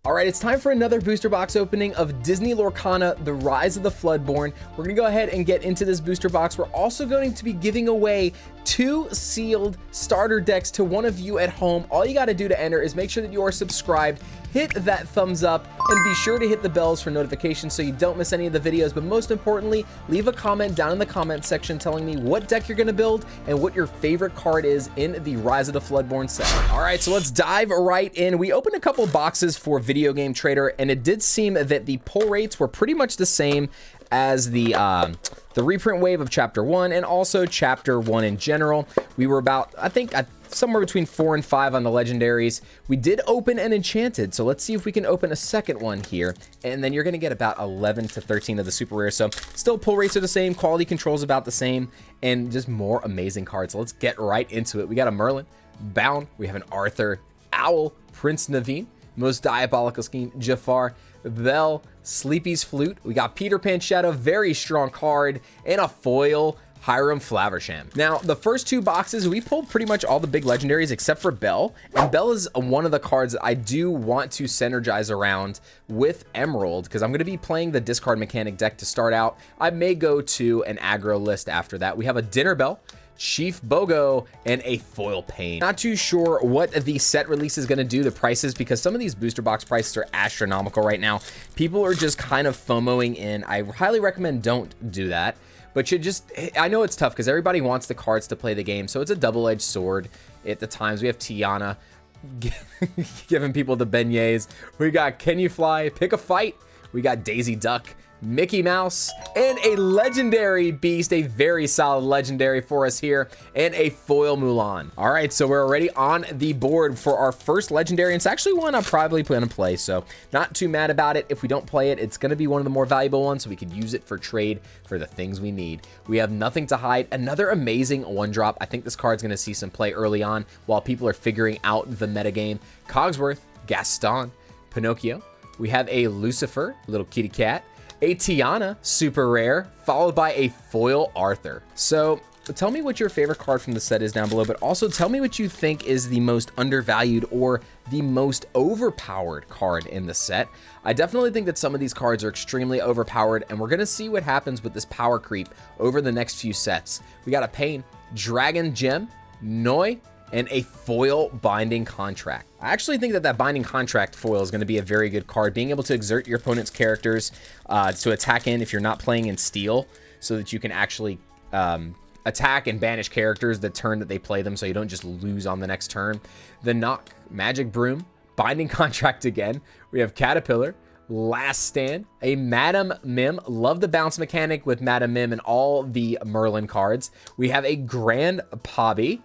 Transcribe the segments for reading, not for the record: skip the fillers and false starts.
All right, it's time for another booster box opening of Disney Lorcana, The Rise of the Floodborn. We're gonna go ahead and get into this booster box. We're also going to be giving away 2 sealed starter decks to one of you at home. All you gotta do to enter is make sure that you are subscribed, hit that thumbs up, and be sure to hit the bells for notifications so you don't miss any of the videos. But most importantly, leave a comment down in the comment section telling me what deck you're gonna build and what your favorite card is in the Rise of the Floodborn set. All right, so let's dive right in. We opened a couple boxes for Video Game Trader, and it did seem that the pull rates were pretty much the same as the reprint wave of Chapter 1 and also Chapter 1 in general. We were about, I think, somewhere between 4 and 5 on the legendaries. We did open an enchanted, so let's see if we can open a second one here, and then you're going to get about 11 to 13 of the super rare. So still pull rates are the same, quality controls about the same, and just more amazing cards. So let's get right into it. We got a Merlin, Bound, we have an Arthur, Owl, Prince Naveen, Most Diabolical Scheme, Jafar, Belle, Sleepy's Flute. We got Peter Pan Shadow, very strong card, and a foil Hiram Flaversham. Now, the first 2 boxes, we pulled pretty much all the big legendaries except for Belle, and Belle is one of the cards that I do want to synergize around with Emerald, because I'm going to be playing the discard mechanic deck to start out. I may go to an aggro list after that. We have a Dinner Bell, Chief Bogo, and a foil Pain. Not too sure what the set release is going to do, the prices, because some of these booster box prices are astronomical right now. People are just kind of FOMOing in. I highly recommend don't do that. But you just, I know it's tough because everybody wants the cards to play the game, so it's a double-edged sword. At the times, we have Tiana giving people the beignets. We got Can You Fly, Pick a Fight. We got Daisy Duck, Mickey Mouse, and a legendary beast, a very solid legendary for us here, and a foil Mulan. All right, so we're already on the board for our first legendary. It's actually one I'm probably going to play, so not too mad about it. If we don't play it, it's going to be one of the more valuable ones, so we could use it for trade for the things we need. We have Nothing to Hide, another amazing 1-drop. I think this card's going to see some play early on while people are figuring out the metagame. Cogsworth, Gaston, Pinocchio. We have a Lucifer, little kitty cat, a Tiana, super rare, followed by a foil Arthur. So tell me what your favorite card from the set is down below, but also tell me what you think is the most undervalued or the most overpowered card in the set. I definitely think that some of these cards are extremely overpowered, and we're gonna see what happens with this power creep over the next few sets. We got a Pain, Dragon Gem, Noi, and a foil Binding Contract. I actually think that that Binding Contract foil is going to be a very good card, being able to exert your opponent's characters to attack in if you're not playing in steel, so that you can actually attack and banish characters the turn that they play them, so you don't just lose on the next turn. The Knock, Magic Broom, Binding Contract again. We have Caterpillar, Last Stand, a Madam Mim. Love the bounce mechanic with Madam Mim and all the Merlin cards. We have a Grand Pobby,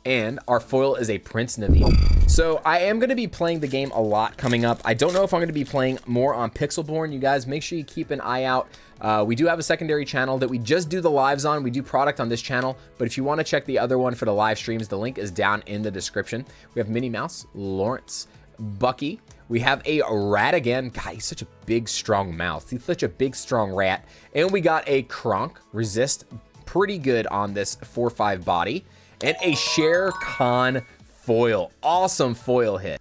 and our foil is a Prince Naveen. So I am going to be playing the game a lot coming up. I don't know if I'm going to be playing more on Pixelborn. You guys, make sure you keep an eye out. We do have a secondary channel that we just do the lives on. We do product on this channel, but if you want to check the other one for the live streams, the link is down in the description. We have Minnie Mouse, Lawrence, Bucky. We have a rat again. God, he's such a big, strong mouth. He's such a big, strong rat. And we got a Kronk, Resist, pretty good on this 4/5 body. And a Shere Khan foil. Awesome foil hit.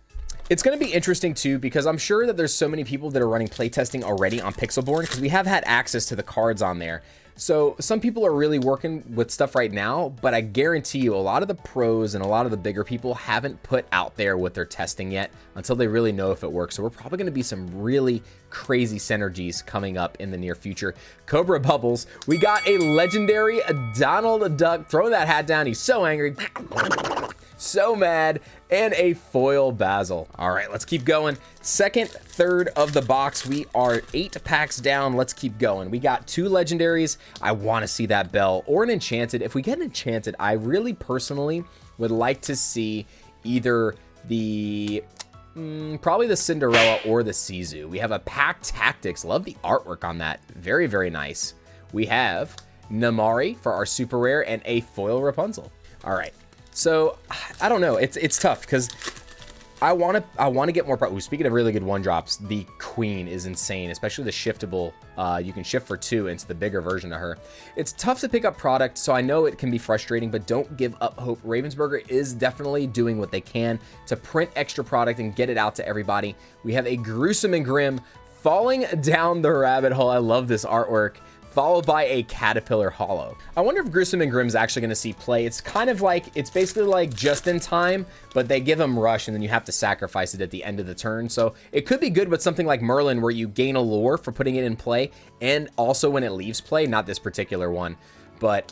It's going to be interesting too, because I'm sure that there's so many people that are running playtesting already on Pixelborn, because we have had access to the cards on there. So some people are really working with stuff right now, but I guarantee you a lot of the pros and a lot of the bigger people haven't put out there what they're testing yet until they really know if it works. So we're probably going to be some really crazy synergies coming up in the near future. Cobra Bubbles, we got a legendary Donald Duck. Throw that hat down. He's so angry. So mad. And a foil Basil. All right, let's keep going. Second, third of the box. We are 8 packs down. Let's keep going. We got 2 legendaries. I want to see that Bell or an enchanted. If we get an enchanted, I really personally would like to see either the probably the Cinderella or the Sisu. We have a Pack Tactics. Love the artwork on that. Very, very nice. We have Namari for our super rare and a foil Rapunzel. All right. So I don't know. It's tough because I want to get more. Speaking of really good one drops, the Queen is insane, especially the shiftable. You can shift for 2 into the bigger version of her. It's tough to pick up product, so I know it can be frustrating, but don't give up hope. Ravensburger is definitely doing what they can to print extra product and get it out to everybody. We have a Gruesome and Grim falling down the rabbit hole. I love this artwork, followed by a Caterpillar Hollow. I wonder if Gruesome and Grim's actually going to see play. It's kind of like, it's basically like Just in Time, but they give them Rush and then you have to sacrifice it at the end of the turn. So it could be good with something like Merlin where you gain a lore for putting it in play, and also when it leaves play, not this particular one. But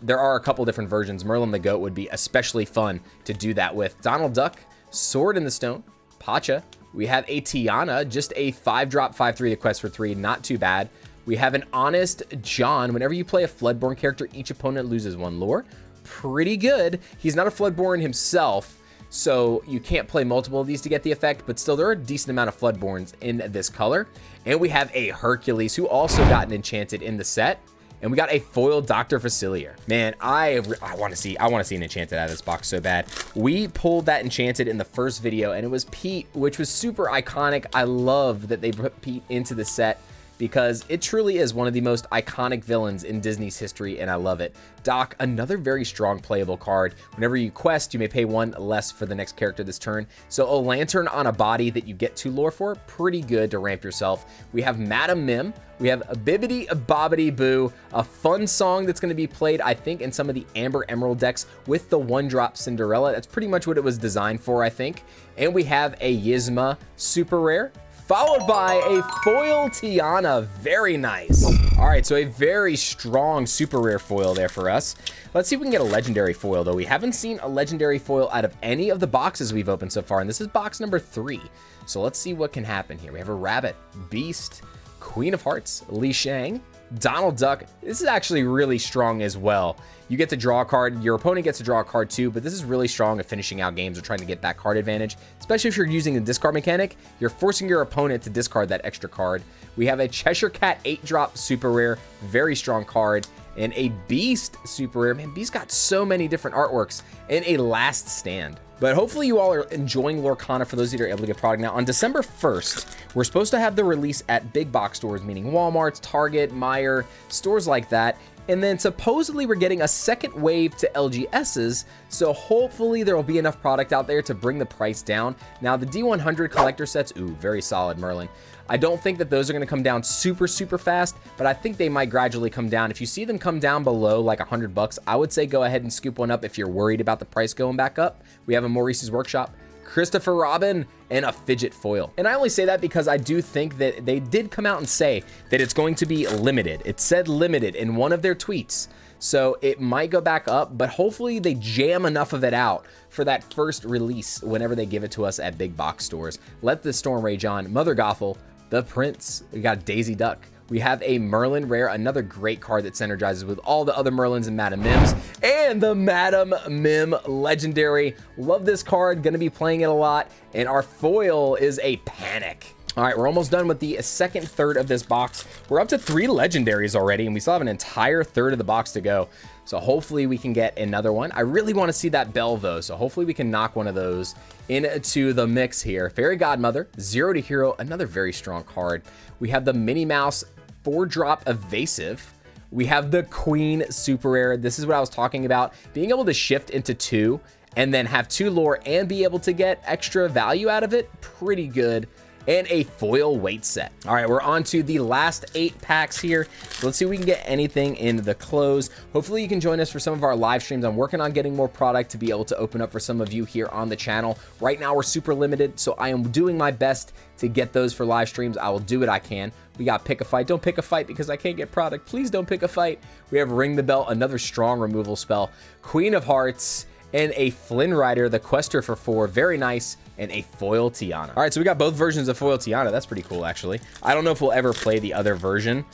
there are a couple different versions. Merlin the Goat would be especially fun to do that with. Donald Duck, Sword in the Stone, Pacha. We have a Tiana, just a 5-drop 5/3 the quest for 3, not too bad. We have an Honest John. Whenever you play a Floodborn character, each opponent loses 1 lore. Pretty good. He's not a Floodborn himself, so you can't play multiple of these to get the effect, but still there are a decent amount of Floodborns in this color. And we have a Hercules, who also got an enchanted in the set. And we got a foil Dr. Facilier. Man, I want to see an enchanted out of this box so bad. We pulled that enchanted in the first video, and it was Pete, which was super iconic. I love that they put Pete into the set, because it truly is one of the most iconic villains in Disney's history, and I love it. Doc, another very strong playable card. Whenever you quest, you may pay 1 less for the next character this turn. So a lantern on a body that you get 2 lore for, pretty good to ramp yourself. We have Madam Mim. We have a Bibbidi Bobbidi Boo, a fun song that's going to be played, I think, in some of the Amber Emerald decks with the 1-drop Cinderella. That's pretty much what it was designed for, I think. And we have a Yzma super rare, followed by a foil Tiana. Very nice. All right, so a very strong super rare foil there for us. Let's see if we can get a legendary foil, though. We haven't seen a legendary foil out of any of the boxes we've opened so far, and this is box number 3. So let's see what can happen here. We have a Rabbit, Beast, Queen of Hearts, Li Shang, Donald Duck. This is actually really strong as well. You get to draw a card, your opponent gets to draw a card too, but this is really strong at finishing out games or trying to get that card advantage, especially if you're using the discard mechanic. You're forcing your opponent to discard that extra card. We have a Cheshire Cat 8-drop super rare, very strong card, and a Beast super rare. Man, Beast got so many different artworks, and a Last Stand. But hopefully you all are enjoying Lorcana for those of you that are able to get product now. On December 1st, we're supposed to have the release at big box stores, meaning Walmart, Target, Meijer, stores like that. And then supposedly we're getting a second wave to LGSs, so hopefully there will be enough product out there to bring the price down. Now the D100 collector sets, ooh, very solid, Merlin. I don't think that those are going to come down super fast, but I think they might gradually come down. If you see them come down below like $100, I would say go ahead and scoop one up if you're worried about the price going back up. We have a Maurice's Workshop, Christopher Robin, and a Fidget foil. And I only say that because I do think that they did come out and say that it's going to be limited. It said limited in one of their tweets. So it might go back up, but hopefully they jam enough of it out for that first release whenever they give it to us at big box stores. Let the storm rage on. Mother Gothel, the Prince. We got Daisy Duck. We have a Merlin rare, another great card that synergizes with all the other Merlins and Madam Mims, and the Madam Mim legendary. Love this card, gonna be playing it a lot, and our foil is a Panic. All right, we're almost done with the second third of this box. We're up to 3 legendaries already, and we still have an entire third of the box to go. So hopefully we can get another one. I really want to see that bell though, so hopefully we can knock one of those into the mix here. Fairy Godmother, 0 to Hero, another very strong card. We have the Minnie Mouse 4-drop Evasive. We have the Queen super rare. This is what I was talking about, being able to shift into 2 and then have 2 lore and be able to get extra value out of it. Pretty good. And a foil weight set. All right, we're on to the last 8 packs here. So let's see if we can get anything in the close. Hopefully you can join us for some of our live streams. I'm working on getting more product to be able to open up for some of you here on the channel. Right now we're super limited, so I am doing my best to get those for live streams. I will do what I can. We got Pick a Fight. Don't pick a fight because I can't get product. Please don't pick a fight. We have Ring the Bell, another strong removal spell. Queen of Hearts, and a Flynn Rider, the Quester for 4, very nice, and a foil Tiana. All right, so we got both versions of foil Tiana. That's pretty cool, actually. I don't know if we'll ever play the other version,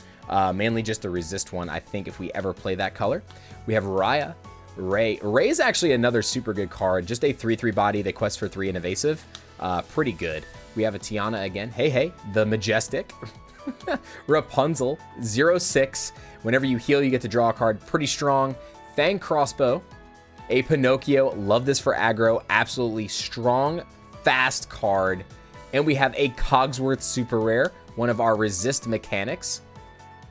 mainly just the resist one, I think, if we ever play that color. We have Raya, Ray. Ray is actually another super good card, just a 3/3 body, they quest for 3 and evasive. Pretty good. We have a Tiana again. Hey, the Majestic. Rapunzel, 0/6. Whenever you heal, you get to draw a card. Pretty strong. Fang Crossbow. A Pinocchio, love this for aggro, absolutely strong fast card, and we have a Cogsworth super rare, one of our resist mechanics,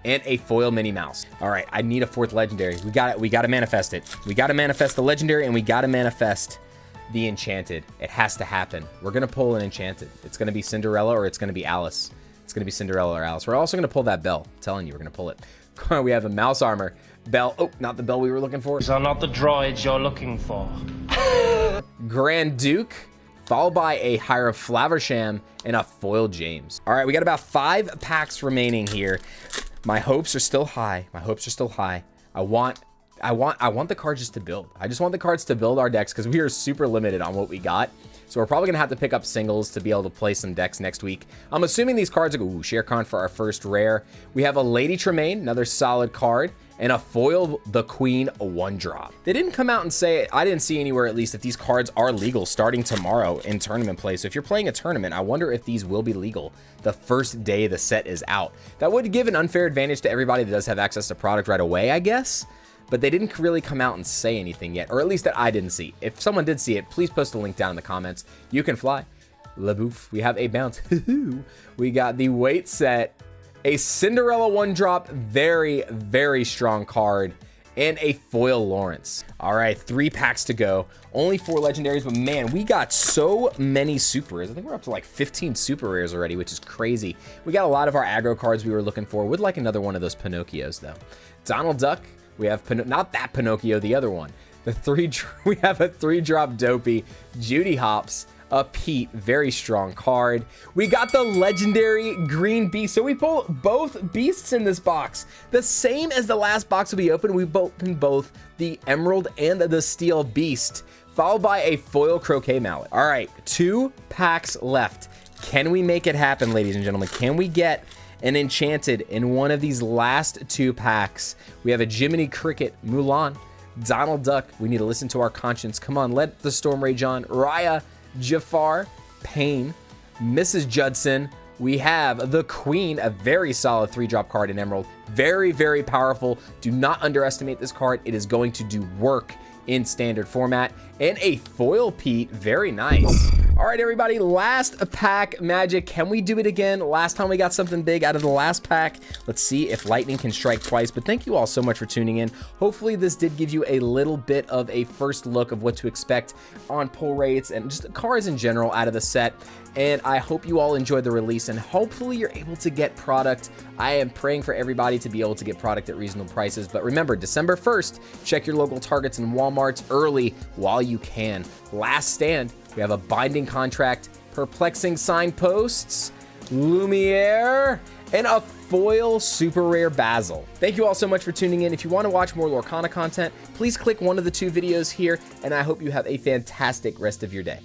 and a foil Minnie Mouse. All right, I need a 4th legendary. We got it. We got to manifest it. We got to manifest the legendary, and we got to manifest the enchanted. It has to happen. We're going to pull an enchanted. It's going to be Cinderella or it's going to be Alice. It's going to be Cinderella or Alice. We're also going to pull that bell. I'm telling you, we're going to pull it. We have a mouse armor. Bell. Oh, not the bell we were looking for. These are not the droids you're looking for. Grand Duke, followed by a Hiram Flaversham and a foil James. All right, we got about 5 packs remaining here. My hopes are still high. My hopes are still high. I want the cards just to build. I just want the cards to build our decks because we are super limited on what we got. So we're probably going to have to pick up singles to be able to play some decks next week. I'm assuming these cards are... Ooh, Shere Khan for our first rare. We have a Lady Tremaine, another solid card, and a foil the Queen, a 1-drop. They didn't come out and say, I didn't see anywhere at least, that these cards are legal starting tomorrow in tournament play. So if you're playing a tournament, I wonder if these will be legal the first day the set is out. That would give an unfair advantage to everybody that does have access to product right away, I guess. But they didn't really come out and say anything yet, or at least that I didn't see. If someone did see it, please post a link down in the comments. You can fly. LaBouffe. We have a bounce. We got the weight set, a Cinderella 1-drop, very, very strong card, and a foil Lawrence. All right, 3 packs to go. Only 4 legendaries, but man, we got so many super rares. I think we're up to like 15 super rares already, which is crazy. We got a lot of our aggro cards we were looking for. Would like another one of those Pinocchios, though. Donald Duck. We have, not that Pinocchio, the other one. We have a 3-drop Dopey, Judy Hopps, a Pete, very strong card. We got the legendary Green Beast. So we pull both beasts in this box. The same as the last box we opened, we opened both the Emerald and the Steel Beast, followed by a foil Croquet Mallet. All right, 2 packs left. Can we make it happen, ladies and gentlemen? Can we get an enchanted in one of these last 2 packs? We have a Jiminy Cricket, Mulan, Donald Duck. We need to listen to our conscience. Come on, let the storm rage on. Raya, Jafar, Payne, Mrs. Judson. We have the Queen, a very solid 3-drop card in Emerald. Very, very powerful. Do not underestimate this card. It is going to do work in standard format. And a foil Pete, very nice. All right, everybody, last pack magic. Can we do it again? Last time we got something big out of the last pack. Let's see if lightning can strike twice. But thank you all so much for tuning in. Hopefully this did give you a little bit of a first look of what to expect on pull rates and just cards in general out of the set. And I hope you all enjoyed the release, and hopefully you're able to get product. I am praying for everybody to be able to get product at reasonable prices. But remember, December 1st, check your local Targets and Walmarts early while you can. Last stand. We have a Binding Contract, Perplexing Signposts, Lumiere, and a foil super rare Basil. Thank you all so much for tuning in. If you want to watch more Lorcana content, please click one of the 2 videos here, and I hope you have a fantastic rest of your day.